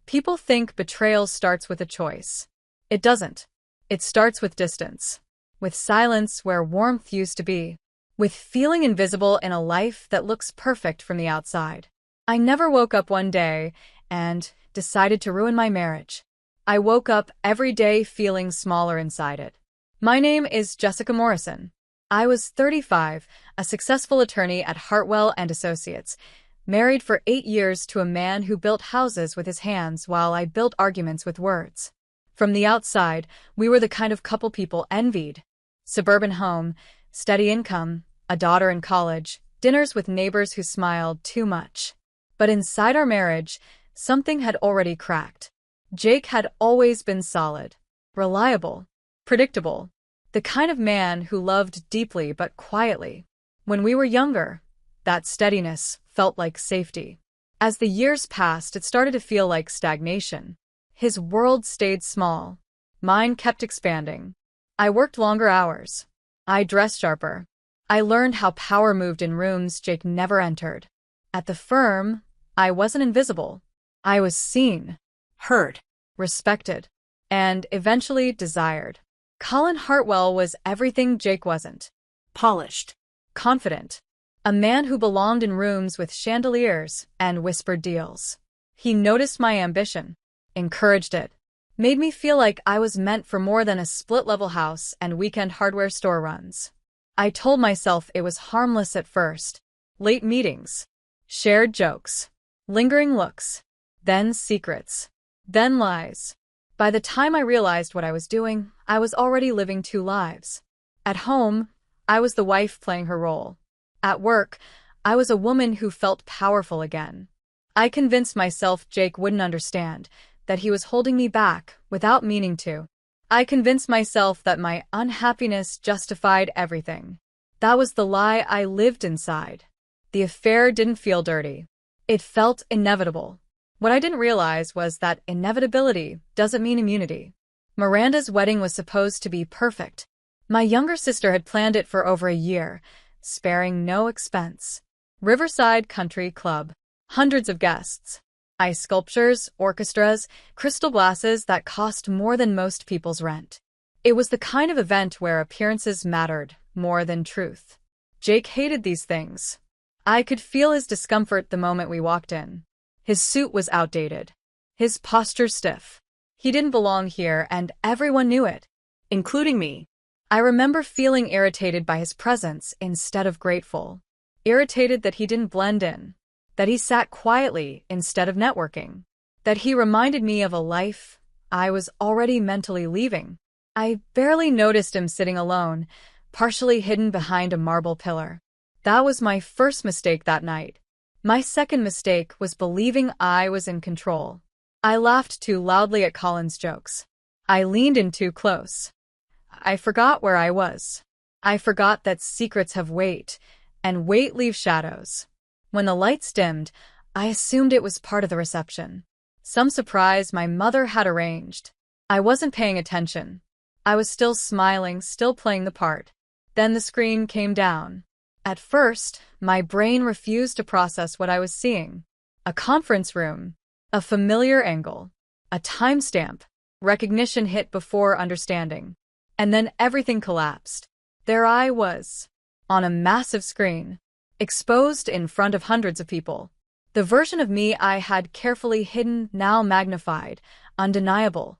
People think betrayal starts with a choice. It doesn't. It starts with distance. With silence where warmth used to be. With feeling invisible in a life that looks perfect from the outside. I never woke up one day and decided to ruin my marriage. I woke up every day feeling smaller inside it. My name is Jessica Morrison. I was 35, a successful attorney at Hartwell and Associates, married for 8 years to a man who built houses with his hands while I built arguments with words. From the outside, we were the kind of couple people envied. Suburban home, steady income, a daughter in college, dinners with neighbors who smiled too much. But inside our marriage, something had already cracked. Jake had always been solid, reliable, predictable. The kind of man who loved deeply but quietly. When we were younger, that steadiness felt like safety. As the years passed, it started to feel like stagnation. His world stayed small. Mine kept expanding. I worked longer hours. I dressed sharper. I learned how power moved in rooms Jake never entered. At the firm, I wasn't invisible. I was seen, heard, respected, and eventually desired. Colin Hartwell was everything Jake wasn't. Polished, confident, a man who belonged in rooms with chandeliers and whispered deals. He noticed my ambition, encouraged it, made me feel like I was meant for more than a split-level house and weekend hardware store runs. I told myself it was harmless at first. Late meetings, shared jokes, lingering looks, then secrets, then lies. By the time I realized what I was doing, I was already living 2 lives. At home, I was the wife playing her role. At work, I was a woman who felt powerful again. I convinced myself Jake wouldn't understand, that he was holding me back without meaning to. I convinced myself that my unhappiness justified everything. That was the lie I lived inside. The affair didn't feel dirty. It felt inevitable. What I didn't realize was that inevitability doesn't mean immunity. Miranda's wedding was supposed to be perfect. My younger sister had planned it for over a year, sparing no expense. Riverside Country Club. Hundreds of guests. Ice sculptures, orchestras, crystal glasses that cost more than most people's rent. It was the kind of event where appearances mattered more than truth. Jake hated these things. I could feel his discomfort the moment we walked in. His suit was outdated. His posture stiff. He didn't belong here, and everyone knew it, including me. I remember feeling irritated by his presence instead of grateful. Irritated that he didn't blend in. That he sat quietly instead of networking. That he reminded me of a life I was already mentally leaving. I barely noticed him sitting alone, partially hidden behind a marble pillar. That was my first mistake that night. My second mistake was believing I was in control. I laughed too loudly at Colin's jokes. I leaned in too close. I forgot where I was. I forgot that secrets have weight, and weight leaves shadows. When the lights dimmed, I assumed it was part of the reception. Some surprise my mother had arranged. I wasn't paying attention. I was still smiling, still playing the part. Then the screen came down. At first, my brain refused to process what I was seeing. A conference room. A familiar angle. A timestamp. Recognition hit before understanding. And then everything collapsed. There I was. On a massive screen. Exposed in front of hundreds of people. The version of me I had carefully hidden, now magnified. Undeniable.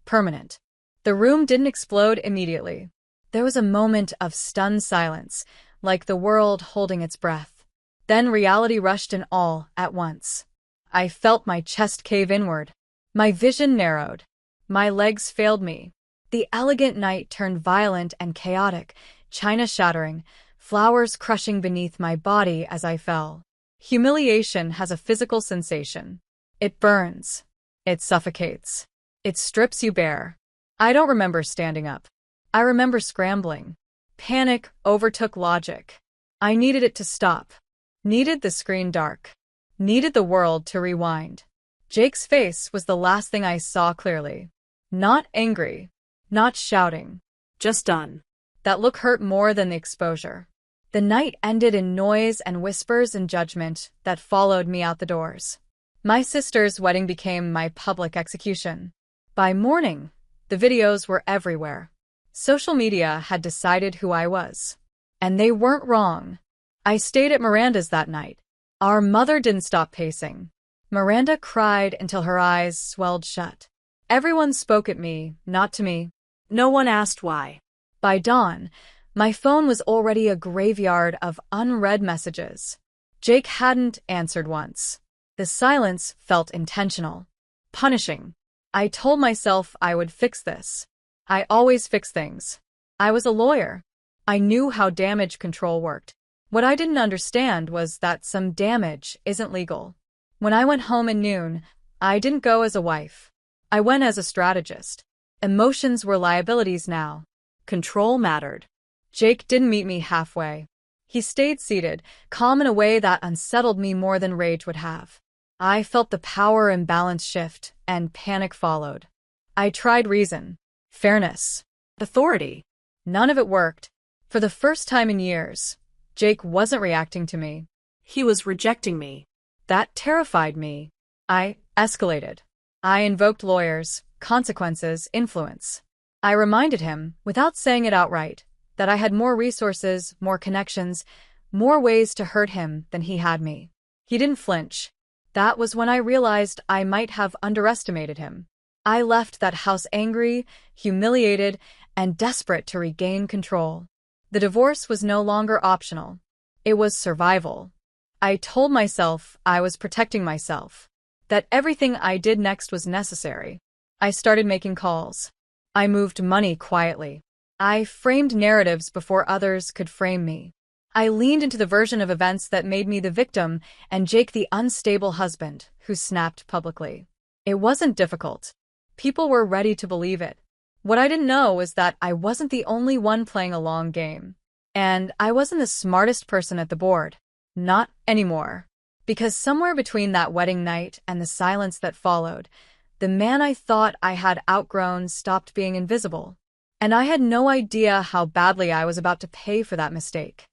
Permanent. The room didn't explode immediately. There was a moment of stunned silence, like the world holding its breath. Then reality rushed in all at once. I felt my chest cave inward. My vision narrowed. My legs failed me. The elegant night turned violent and chaotic, china shattering, flowers crushing beneath my body as I fell. Humiliation has a physical sensation. It burns. It suffocates. It strips you bare. I don't remember standing up. I remember scrambling. Panic overtook logic. I needed it to stop. Needed the screen dark. Needed the world to rewind. Jake's face was the last thing I saw clearly. Not angry. Not shouting. Just done. That look hurt more than the exposure. The night ended in noise and whispers and judgment that followed me out the doors. My sister's wedding became my public execution. By morning, the videos were everywhere. Social media had decided who I was. And they weren't wrong. I stayed at Miranda's that night. Our mother didn't stop pacing. Miranda cried until her eyes swelled shut. Everyone spoke at me, not to me. No one asked why. By dawn, my phone was already a graveyard of unread messages. Jake hadn't answered once. The silence felt intentional, punishing. I told myself I would fix this. I always fix things. I was a lawyer. I knew how damage control worked. What I didn't understand was that some damage isn't legal. When I went home at noon, I didn't go as a wife. I went as a strategist. Emotions were liabilities now. Control mattered. Jake didn't meet me halfway. He stayed seated, calm in a way that unsettled me more than rage would have. I felt the power imbalance shift, and panic followed. I tried reason, fairness, authority. None of it worked. For the first time in years, Jake wasn't reacting to me. He was rejecting me. That terrified me. I escalated. I invoked lawyers, consequences, influence. I reminded him, without saying it outright, that I had more resources, more connections, more ways to hurt him than he had me. He didn't flinch. That was when I realized I might have underestimated him. I left that house angry, humiliated, and desperate to regain control. The divorce was no longer optional. It was survival. I told myself I was protecting myself, that everything I did next was necessary. I started making calls. I moved money quietly. I framed narratives before others could frame me. I leaned into the version of events that made me the victim and Jake the unstable husband who snapped publicly. It wasn't difficult. People were ready to believe it. What I didn't know was that I wasn't the only one playing a long game. And I wasn't the smartest person at the board. Not anymore. Because somewhere between that wedding night and the silence that followed, the man I thought I had outgrown stopped being invisible. And I had no idea how badly I was about to pay for that mistake.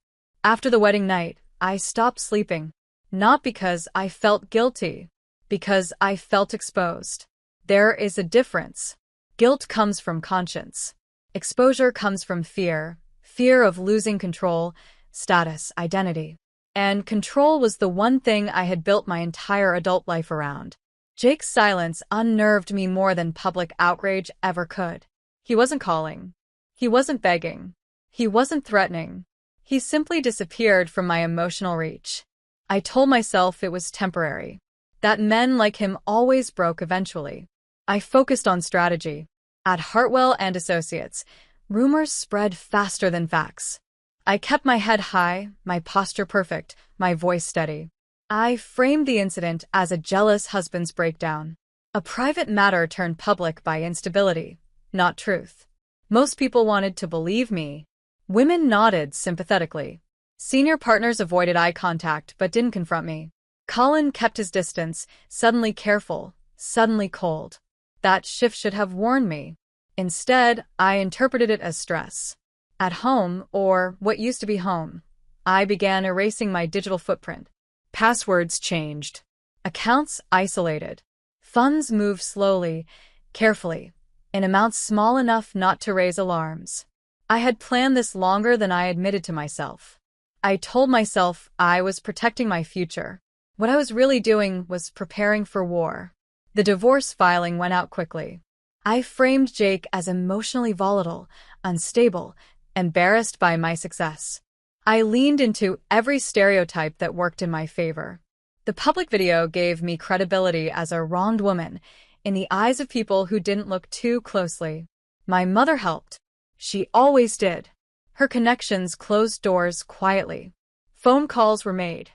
After the wedding night, I stopped sleeping. Not because I felt guilty, because I felt exposed. There is a difference. Guilt comes from conscience. Exposure comes from fear of losing control, status, identity. And control was the one thing I had built my entire adult life around. Jake's silence unnerved me more than public outrage ever could. He wasn't calling. He wasn't begging. He wasn't threatening. He simply disappeared from my emotional reach. I told myself it was temporary, that men like him always broke eventually. I focused on strategy. At Hartwell and Associates, rumors spread faster than facts. I kept my head high, my posture perfect, my voice steady. I framed the incident as a jealous husband's breakdown. A private matter turned public by instability, not truth. Most people wanted to believe me. Women nodded sympathetically. Senior partners avoided eye contact but didn't confront me. Colin kept his distance, suddenly careful, suddenly cold. That shift should have warned me. Instead, I interpreted it as stress. At home, or what used to be home, I began erasing my digital footprint. Passwords changed. Accounts isolated. Funds moved slowly, carefully, in amounts small enough not to raise alarms. I had planned this longer than I admitted to myself. I told myself I was protecting my future. What I was really doing was preparing for war. The divorce filing went out quickly. I framed Jake as emotionally volatile, unstable, embarrassed by my success. I leaned into every stereotype that worked in my favor. The public video gave me credibility as a wronged woman in the eyes of people who didn't look too closely. My mother helped. She always did. Her connections closed doors quietly. Phone calls were made.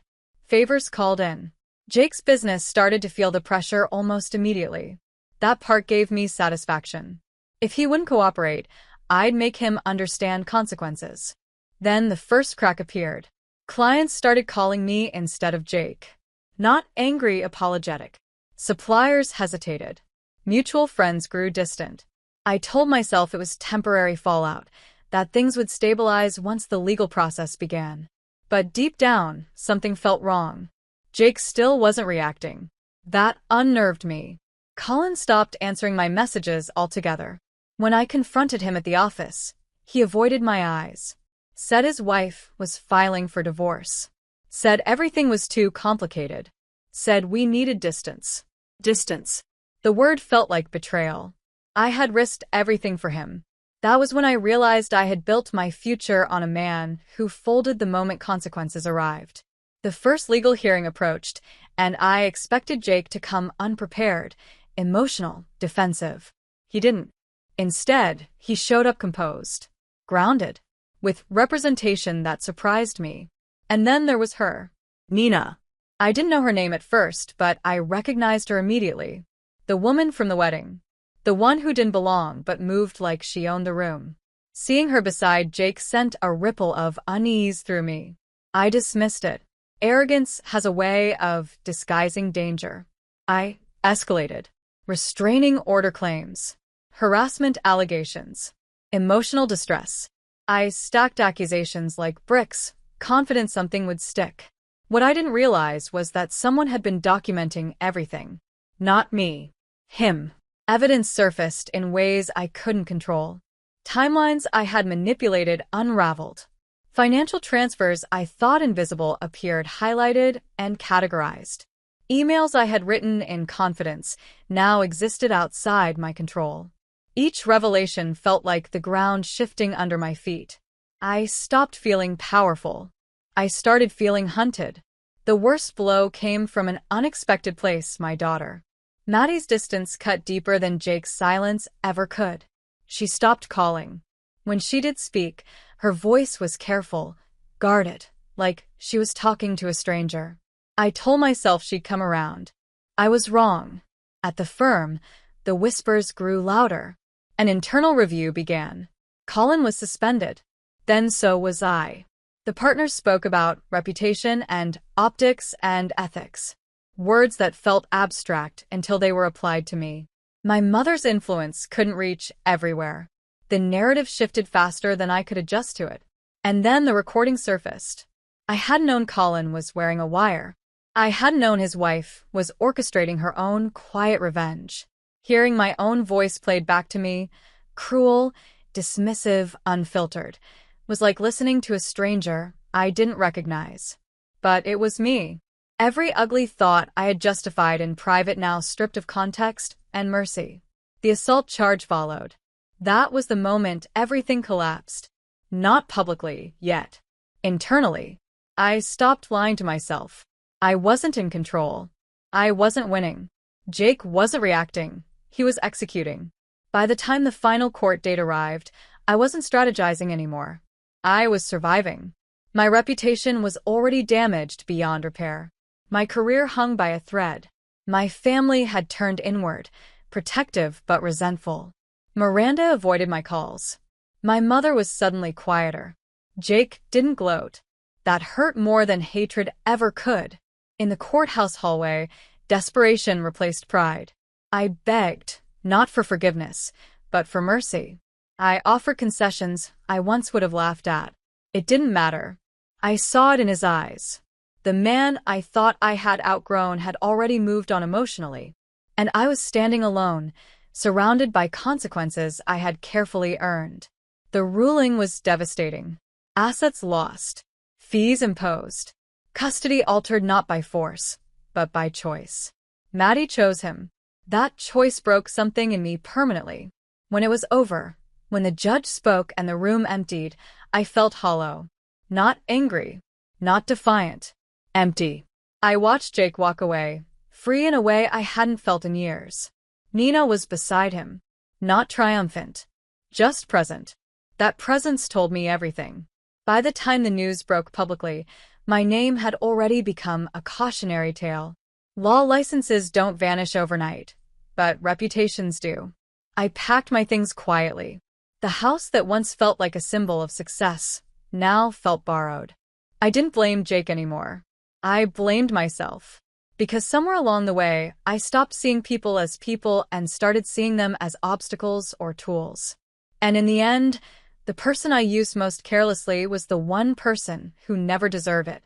Favors called in. Jake's business started to feel the pressure almost immediately. That part gave me satisfaction. If he wouldn't cooperate, I'd make him understand consequences. Then the first crack appeared. Clients started calling me instead of Jake. Not angry, apologetic. Suppliers hesitated. Mutual friends grew distant. I told myself it was temporary fallout, that things would stabilize once the legal process began. But deep down, something felt wrong. Jake still wasn't reacting. That unnerved me. Colin stopped answering my messages altogether. When I confronted him at the office, he avoided my eyes. Said his wife was filing for divorce. Said everything was too complicated. Said we needed distance. Distance. The word felt like betrayal. I had risked everything for him. That was when I realized I had built my future on a man who folded the moment consequences arrived. The first legal hearing approached, and I expected Jake to come unprepared, emotional, defensive. He didn't. Instead, he showed up composed, grounded, with representation that surprised me. And then there was her, Nina. I didn't know her name at first, but I recognized her immediately. The woman from the wedding. The one who didn't belong but moved like she owned the room. Seeing her beside Jake sent a ripple of unease through me. I dismissed it. Arrogance has a way of disguising danger. I escalated. Restraining order claims. Harassment allegations. Emotional distress. I stacked accusations like bricks, confident something would stick. What I didn't realize was that someone had been documenting everything. Not me. Him. Evidence surfaced in ways I couldn't control. Timelines I had manipulated unraveled. Financial transfers I thought invisible appeared highlighted and categorized. Emails I had written in confidence now existed outside my control. Each revelation felt like the ground shifting under my feet. I stopped feeling powerful. I started feeling hunted. The worst blow came from an unexpected place, my daughter. Maddie's distance cut deeper than Jake's silence ever could. She stopped calling. When she did speak, her voice was careful, guarded, like she was talking to a stranger. I told myself she'd come around. I was wrong. At the firm, the whispers grew louder. An internal review began. Colin was suspended. Then so was I. The partners spoke about reputation and optics and ethics. Words that felt abstract until they were applied to me. My mother's influence couldn't reach everywhere. The narrative shifted faster than I could adjust to it. And then the recording surfaced. I hadn't known Colin was wearing a wire. I hadn't known his wife was orchestrating her own quiet revenge. Hearing my own voice played back to me, cruel, dismissive, unfiltered, was like listening to a stranger I didn't recognize. But it was me. Every ugly thought I had justified in private now stripped of context and mercy. The assault charge followed. That was the moment everything collapsed. Not publicly, yet. Internally, I stopped lying to myself. I wasn't in control. I wasn't winning. Jake wasn't reacting. He was executing. By the time the final court date arrived, I wasn't strategizing anymore. I was surviving. My reputation was already damaged beyond repair. My career hung by a thread. My family had turned inward, protective but resentful. Miranda avoided my calls. My mother was suddenly quieter. Jake didn't gloat. That hurt more than hatred ever could. In the courthouse hallway, desperation replaced pride. I begged, not for forgiveness, but for mercy. I offered concessions I once would have laughed at. It didn't matter. I saw it in his eyes. The man I thought I had outgrown had already moved on emotionally, and I was standing alone, surrounded by consequences I had carefully earned. The ruling was devastating. Assets lost, fees imposed, custody altered not by force, but by choice. Maddie chose him. That choice broke something in me permanently. When it was over, when the judge spoke and the room emptied, I felt hollow. Not angry, not defiant. Empty. I watched Jake walk away, free in a way I hadn't felt in years. Nina was beside him. Not triumphant. Just present. That presence told me everything. By the time the news broke publicly, my name had already become a cautionary tale. Law licenses don't vanish overnight, but reputations do. I packed my things quietly. The house that once felt like a symbol of success now felt borrowed. I didn't blame Jake anymore. I blamed myself. Because somewhere along the way, I stopped seeing people as people and started seeing them as obstacles or tools. And in the end, the person I used most carelessly was the one person who never deserved it.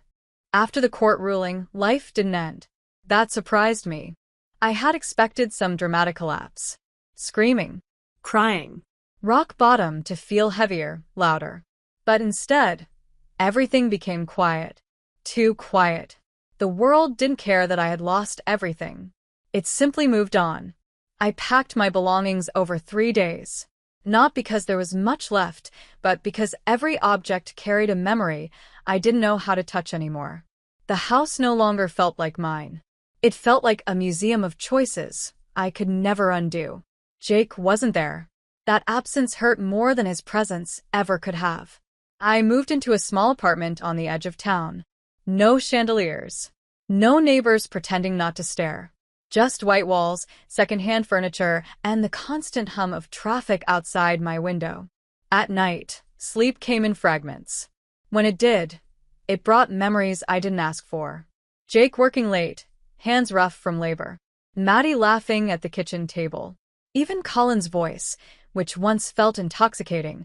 After the court ruling, life didn't end. That surprised me. I had expected some dramatic collapse. Screaming. Crying. Rock bottom to feel heavier, louder. But instead, everything became quiet. Too quiet. The world didn't care that I had lost everything. It simply moved on. I packed my belongings over 3 days. Not because there was much left, but because every object carried a memory I didn't know how to touch anymore. The house no longer felt like mine. It felt like a museum of choices I could never undo. Jake wasn't there. That absence hurt more than his presence ever could have. I moved into a small apartment on the edge of town. No chandeliers. No neighbors pretending not to stare. Just white walls, secondhand furniture, and the constant hum of traffic outside my window. At night, sleep came in fragments. When it did, it brought memories I didn't ask for. Jake working late, hands rough from labor. Maddie laughing at the kitchen table. Even Colin's voice, which once felt intoxicating,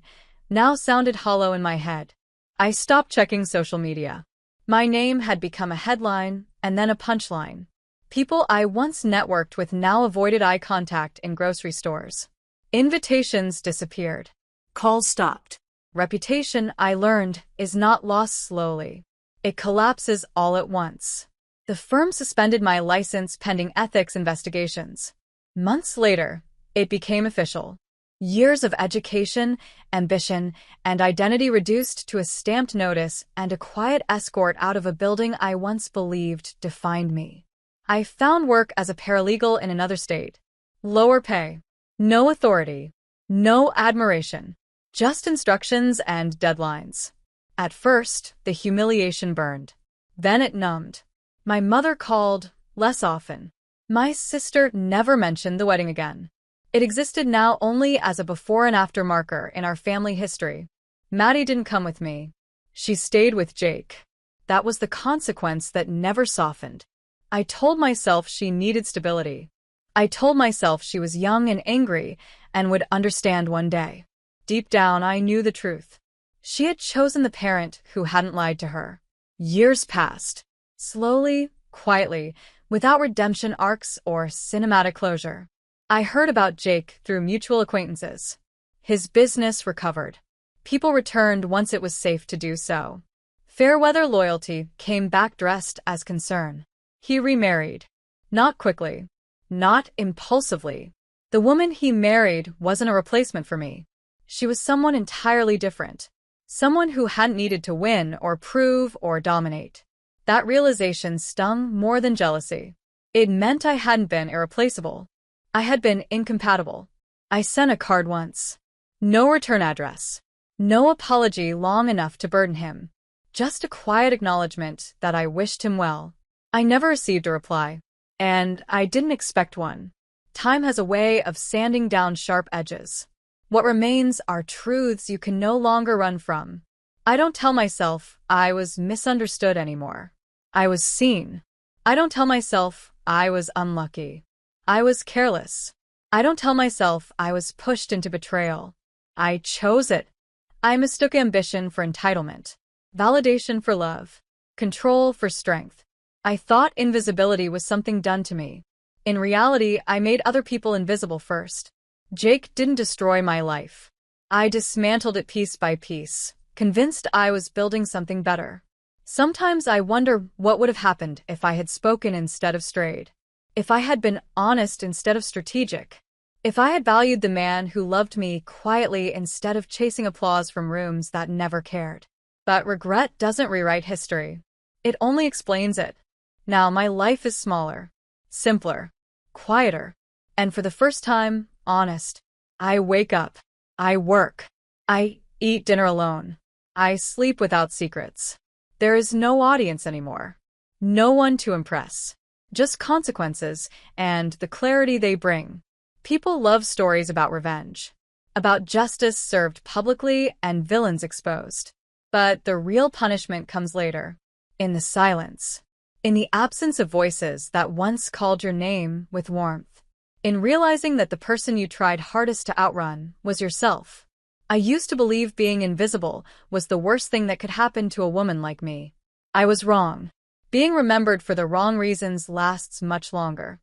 now sounded hollow in my head. I stopped checking social media. My name had become a headline and then a punchline. People I once networked with now avoided eye contact in grocery stores. Invitations disappeared. Calls stopped. Reputation, I learned, is not lost slowly. It collapses all at once. The firm suspended my license pending ethics investigations. Months later, it became official. Years of education, ambition, and identity reduced to a stamped notice and a quiet escort out of a building I once believed defined me. I found work as a paralegal in another state. Lower pay. No authority. No admiration. Just instructions and deadlines. At first, the humiliation burned. Then it numbed. My mother called, less often. My sister never mentioned the wedding again. It existed now only as a before and after marker in our family history. Maddie didn't come with me. She stayed with Jake. That was the consequence that never softened. I told myself she needed stability. I told myself she was young and angry and would understand one day. Deep down, I knew the truth. She had chosen the parent who hadn't lied to her. Years passed. Slowly, quietly, without redemption arcs or cinematic closure. I heard about Jake through mutual acquaintances. His business recovered. People returned once it was safe to do so. Fairweather loyalty came back dressed as concern. He remarried. Not quickly. Not impulsively. The woman he married wasn't a replacement for me. She was someone entirely different. Someone who hadn't needed to win or prove or dominate. That realization stung more than jealousy. It meant I hadn't been irreplaceable. I had been incompatible. I sent a card once. No return address. No apology long enough to burden him. Just a quiet acknowledgement that I wished him well. I never received a reply. And I didn't expect one. Time has a way of sanding down sharp edges. What remains are truths you can no longer run from. I don't tell myself I was misunderstood anymore. I was seen. I don't tell myself I was unlucky. I was careless. I don't tell myself I was pushed into betrayal. I chose it. I mistook ambition for entitlement, validation for love, control for strength. I thought invisibility was something done to me. In reality, I made other people invisible first. Jake didn't destroy my life. I dismantled it piece by piece, convinced I was building something better. Sometimes I wonder what would have happened if I had spoken instead of strayed. If I had been honest instead of strategic. If I had valued the man who loved me quietly instead of chasing applause from rooms that never cared. But regret doesn't rewrite history. It only explains it. Now my life is smaller, simpler, quieter, and for the first time, honest. I wake up. I work. I eat dinner alone. I sleep without secrets. There is no audience anymore. No one to impress. Just consequences and the clarity they bring. People love stories about revenge, about justice served publicly and villains exposed. But the real punishment comes later, in the silence, in the absence of voices that once called your name with warmth, in realizing that the person you tried hardest to outrun was yourself. I used to believe being invisible was the worst thing that could happen to a woman like me. I was wrong. Being remembered for the wrong reasons lasts much longer.